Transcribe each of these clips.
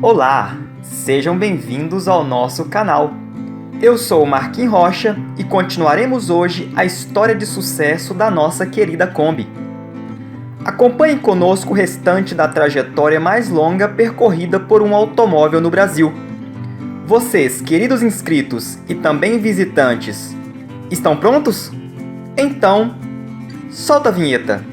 Olá, sejam bem-vindos ao nosso canal. Eu sou o Marquinhos Rocha e continuaremos hoje a história de sucesso da nossa querida Kombi. Acompanhe conosco o restante da trajetória mais longa percorrida por um automóvel no Brasil. Vocês, queridos inscritos e também visitantes, estão prontos? Então, solta a vinheta!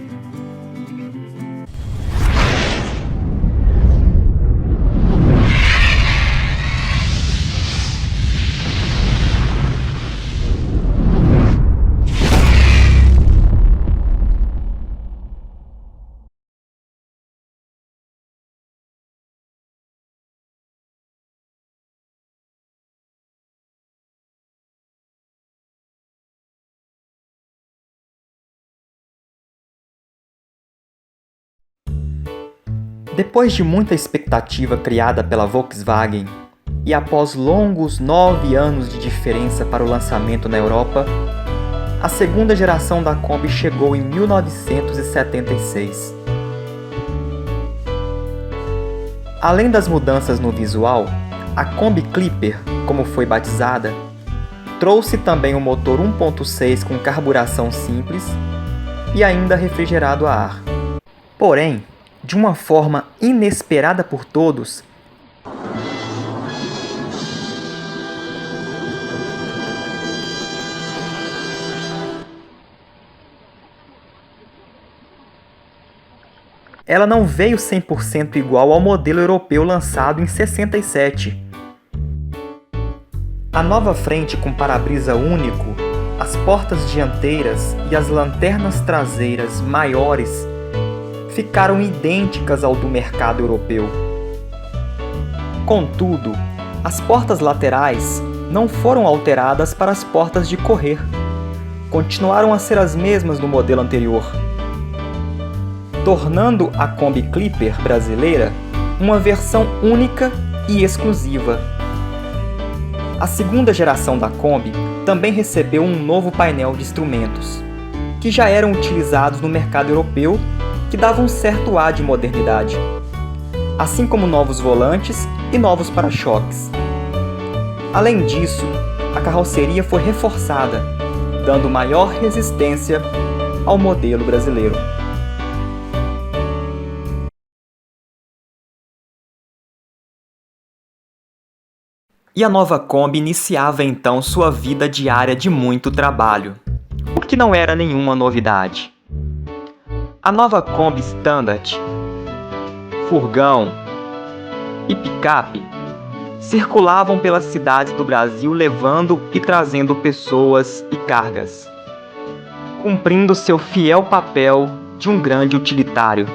Depois de muita expectativa criada pela Volkswagen, e após longos 9 anos de diferença para o lançamento na Europa, a segunda geração da Kombi chegou em 1976. Além das mudanças no visual, a Kombi Clipper, como foi batizada, trouxe também um motor 1.6 com carburação simples e ainda refrigerado a ar. Porém, de uma forma inesperada por todos, ela não veio 100% igual ao modelo europeu lançado em 67. A nova frente com para-brisa único, as portas dianteiras e as lanternas traseiras maiores ficaram idênticas ao do mercado europeu. Contudo, as portas laterais não foram alteradas para as portas de correr. Continuaram a ser as mesmas do modelo anterior, tornando a Kombi Clipper brasileira uma versão única e exclusiva. A segunda geração da Kombi também recebeu um novo painel de instrumentos, que já eram utilizados no mercado europeu, que dava um certo ar de modernidade, assim como novos volantes e novos para-choques. Além disso, a carroceria foi reforçada, dando maior resistência ao modelo brasileiro. E a nova Kombi iniciava então sua vida diária de muito trabalho, o que não era nenhuma novidade. A nova Kombi Standard, furgão e picape circulavam pelas cidades do Brasil levando e trazendo pessoas e cargas, cumprindo seu fiel papel de um grande utilitário.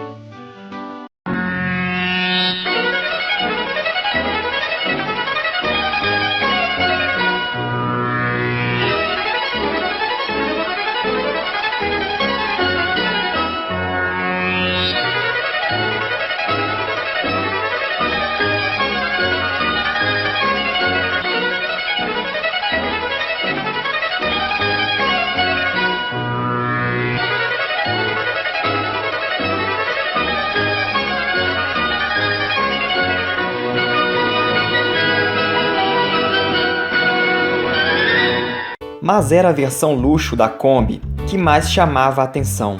Mas era a versão luxo da Kombi que mais chamava a atenção.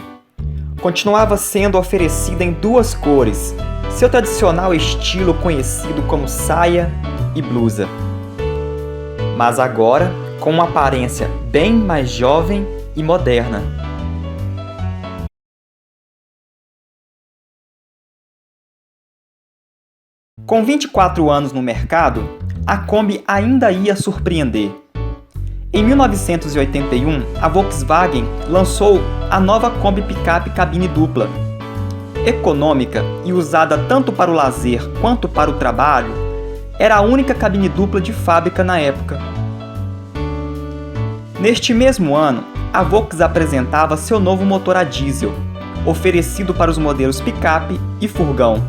Continuava sendo oferecida em duas cores, seu tradicional estilo conhecido como saia e blusa. Mas agora com uma aparência bem mais jovem e moderna. Com 24 anos no mercado, a Kombi ainda ia surpreender. Em 1981, a Volkswagen lançou a nova Kombi Picape cabine dupla. Econômica e usada tanto para o lazer quanto para o trabalho, era a única cabine dupla de fábrica na época. Neste mesmo ano, a Volkswagen apresentava seu novo motor a diesel, oferecido para os modelos picape e furgão.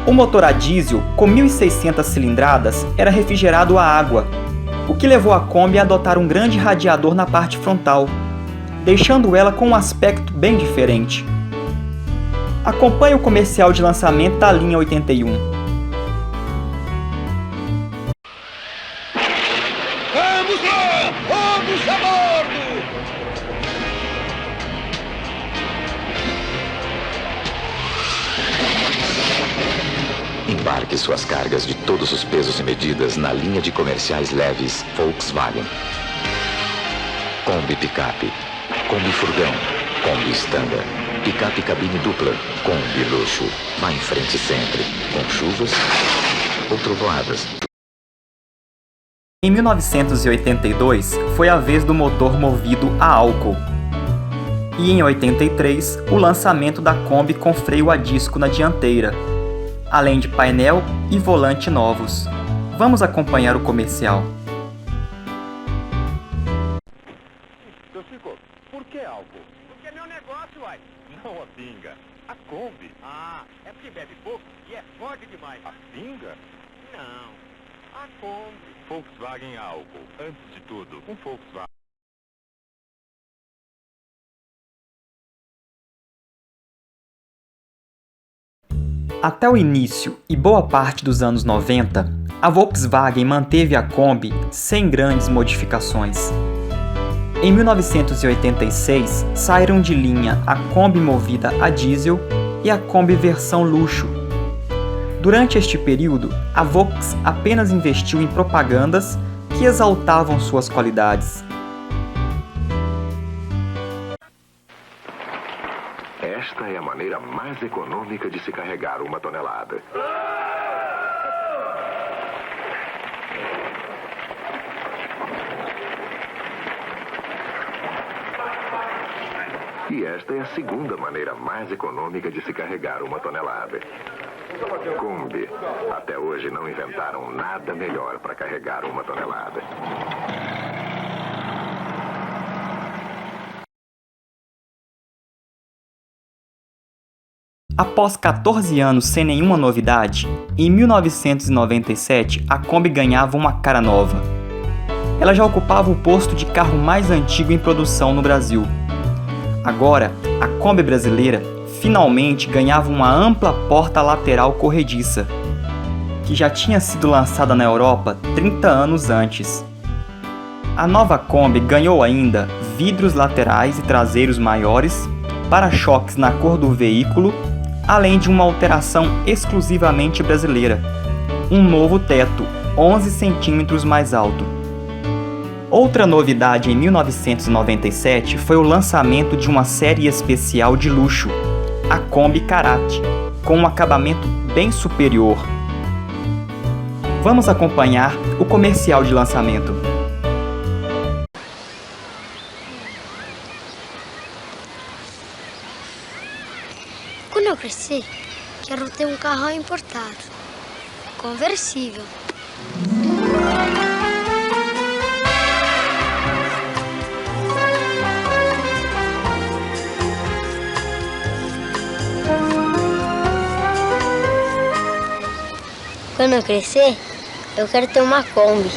O motor a diesel, com 1.600 cilindradas, era refrigerado a água, o que levou a Kombi a adotar um grande radiador na parte frontal, deixando ela com um aspecto bem diferente. Acompanhe o comercial de lançamento da linha 81. Vamos lá! Vamos a bordo! Embarque suas cargas de todos os pesos e medidas na linha de comerciais leves Volkswagen. Kombi picape, Kombi furgão, Kombi standard, picape cabine dupla, Kombi luxo. Vá em frente sempre, com chuvas ou trovoadas. Em 1982, foi a vez do motor movido a álcool. E em 83, o lançamento da Kombi com freio a disco na dianteira, além de painel e volante novos. Vamos acompanhar o comercial. Seu Chico, por que álcool? Porque é meu negócio, uai. Não a pinga, a Kombi. Ah, é porque bebe pouco e é forte demais. A pinga? Não, a Kombi. Volkswagen álcool. Antes de tudo, um Volkswagen. Até o início e boa parte dos anos 90, a Volkswagen manteve a Kombi sem grandes modificações. Em 1986, saíram de linha a Kombi movida a diesel e a Kombi versão luxo. Durante este período, a Volks apenas investiu em propagandas que exaltavam suas qualidades. Esta é a maneira mais econômica de se carregar uma tonelada. E esta é a segunda maneira mais econômica de se carregar uma tonelada. Kombi. Até hoje não inventaram nada melhor para carregar uma tonelada. Após 14 anos sem nenhuma novidade, em 1997 a Kombi ganhava uma cara nova. Ela já ocupava o posto de carro mais antigo em produção no Brasil. Agora, a Kombi brasileira finalmente ganhava uma ampla porta lateral corrediça, que já tinha sido lançada na Europa 30 anos antes. A nova Kombi ganhou ainda vidros laterais e traseiros maiores, para-choques na cor do veículo, além de uma alteração exclusivamente brasileira, um novo teto, 11 centímetros mais alto. Outra novidade em 1997 foi o lançamento de uma série especial de luxo, a Kombi Karat, com um acabamento bem superior. Vamos acompanhar o comercial de lançamento. Quando eu crescer, quero ter um carro importado, conversível. Quando eu crescer, eu quero ter uma Kombi.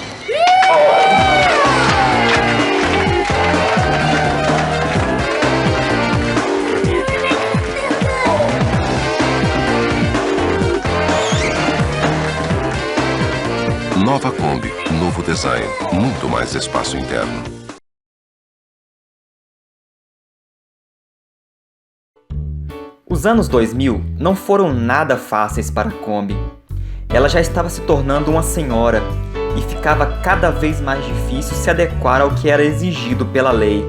Nova Kombi, novo design, muito mais espaço interno. Os anos 2000 não foram nada fáceis para a Kombi. Ela já estava se tornando uma senhora e ficava cada vez mais difícil se adequar ao que era exigido pela lei.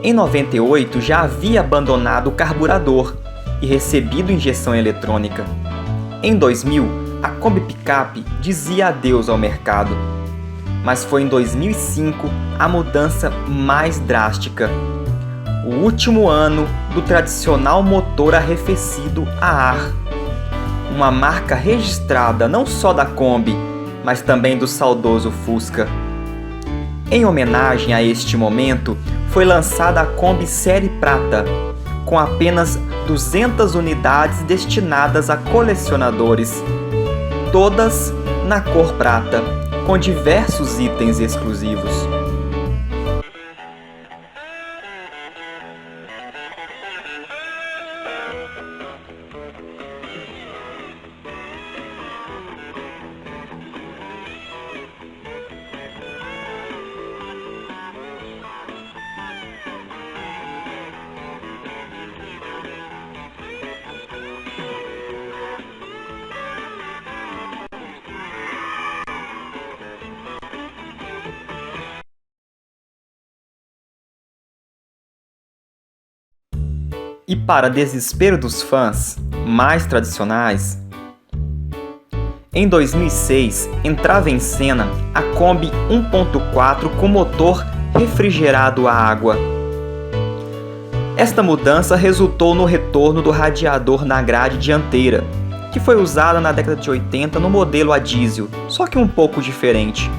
Em 98 já havia abandonado o carburador e recebido injeção eletrônica. Em 2000, a Kombi Picape dizia adeus ao mercado. Mas foi em 2005 a mudança mais drástica. O último ano do tradicional motor arrefecido a ar. Uma marca registrada não só da Kombi, mas também do saudoso Fusca. Em homenagem a este momento, foi lançada a Kombi Série Prata, com apenas 200 unidades destinadas a colecionadores, todas na cor prata, com diversos itens exclusivos. E para desespero dos fãs mais tradicionais, em 2006 entrava em cena a Kombi 1.4 com motor refrigerado a água. Esta mudança resultou no retorno do radiador na grade dianteira, que foi usada na década de 80 no modelo a diesel, só que um pouco diferente.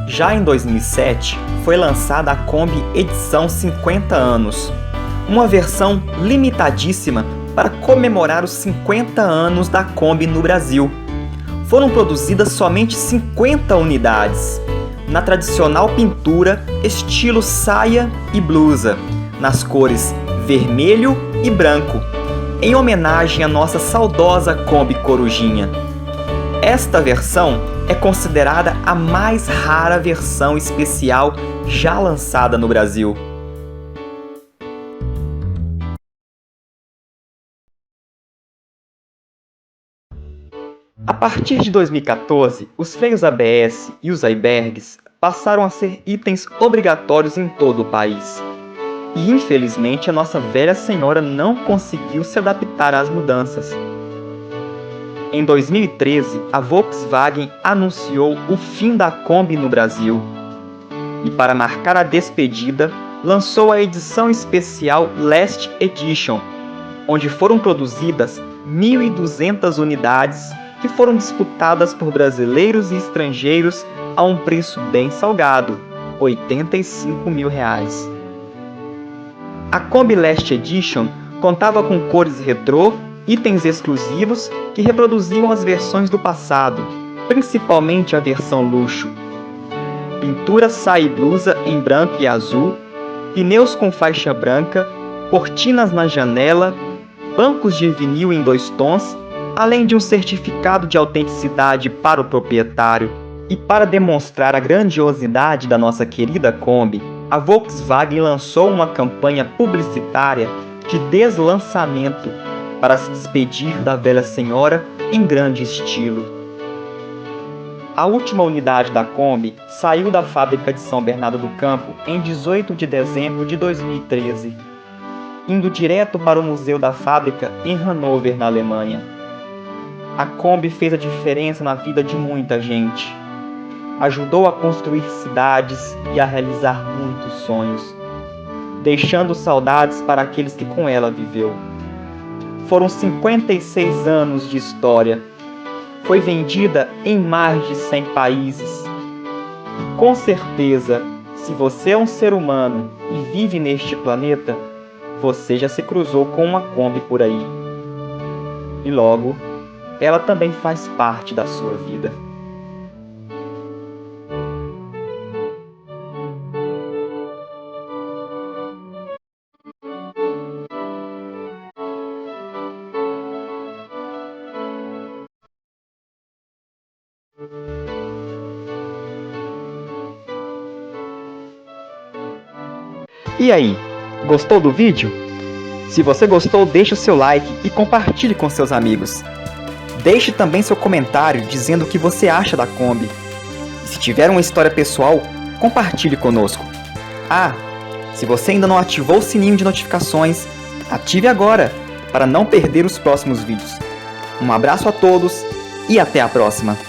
Já em 2007, foi lançada a Kombi Edição 50 anos, uma versão limitadíssima para comemorar os 50 anos da Kombi no Brasil. Foram produzidas somente 50 unidades, na tradicional pintura estilo saia e blusa, nas cores vermelho e branco, em homenagem à nossa saudosa Kombi Corujinha. Esta versão é considerada a mais rara versão especial já lançada no Brasil. A partir de 2014, os freios ABS e os airbags passaram a ser itens obrigatórios em todo o país. E infelizmente a nossa velha senhora não conseguiu se adaptar às mudanças. Em 2013, a Volkswagen anunciou o fim da Kombi no Brasil. E para marcar a despedida, lançou a edição especial Last Edition, onde foram produzidas 1.200 unidades que foram disputadas por brasileiros e estrangeiros a um preço bem salgado, R$ 85 mil. A Kombi Last Edition contava com cores retrô, itens exclusivos que reproduziam as versões do passado, principalmente a versão luxo. Pintura saia e blusa em branco e azul, pneus com faixa branca, cortinas na janela, bancos de vinil em 2 tons, além de um certificado de autenticidade para o proprietário. E para demonstrar a grandiosidade da nossa querida Kombi, a Volkswagen lançou uma campanha publicitária de deslançamento para se despedir da velha senhora em grande estilo. A última unidade da Kombi saiu da fábrica de São Bernardo do Campo em 18 de dezembro de 2013, indo direto para o museu da fábrica em Hannover, na Alemanha. A Kombi fez a diferença na vida de muita gente. Ajudou a construir cidades e a realizar muitos sonhos, deixando saudades para aqueles que com ela viveu. Foram 56 anos de história. Foi vendida em mais de 100 países. Com certeza, se você é um ser humano e vive neste planeta, você já se cruzou com uma Kombi por aí. E logo, ela também faz parte da sua vida. E aí, gostou do vídeo? Se você gostou, deixe o seu like e compartilhe com seus amigos. Deixe também seu comentário dizendo o que você acha da Kombi. E se tiver uma história pessoal, compartilhe conosco. Ah, se você ainda não ativou o sininho de notificações, ative agora para não perder os próximos vídeos. Um abraço a todos e até a próxima!